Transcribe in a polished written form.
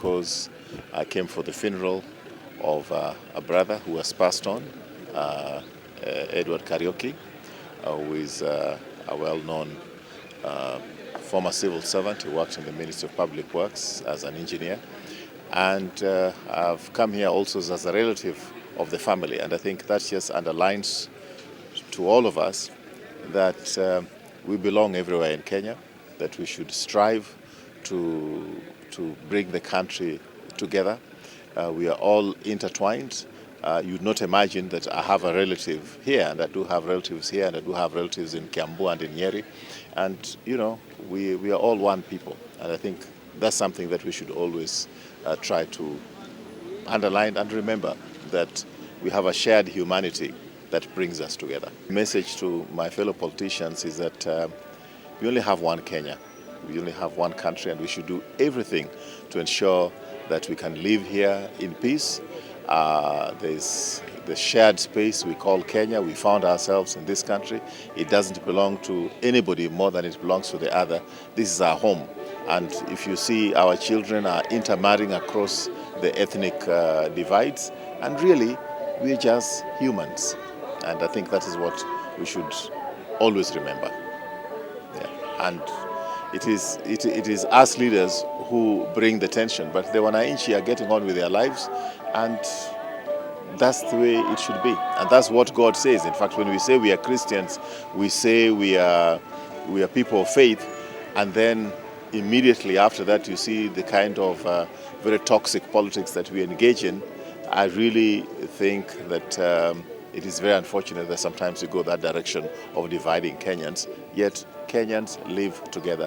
because I came for the funeral of a brother who has passed on, Edward Karaoke, who is a well-known former civil servant. He worked in the Ministry of Public Works as an engineer. And I've come here also as a relative of the family, and I think that just underlines to all of us that we belong everywhere in Kenya, that we should strive to bring the country together. We are all intertwined. You'd not imagine that I have a relative here, and I do have relatives here, and I do have relatives in Kiambu and in Nyeri. And, you know, we are all one people. And I think that's something that we should always try to underline and remember, that we have a shared humanity that brings us together. The message to my fellow politicians is that we only have one Kenya. We only have one country, and we should do everything to ensure that we can live here in peace. There's the shared space we call Kenya. We found ourselves in this country. It doesn't belong to anybody more than it belongs to the other. This is our home. And if you see, our children are intermarrying across the ethnic divides, and really, we're just humans. And I think that is what we should always remember. Yeah. And it is us leaders who bring the tension, but the Wananchi are getting on with their lives, and that's the way it should be. And that's what God says. In fact, when we say we are Christians, we say we are people of faith, and then immediately after that you see the kind of very toxic politics that we engage in. I really think that it is very unfortunate that sometimes we go that direction of dividing Kenyans, yet Kenyans live together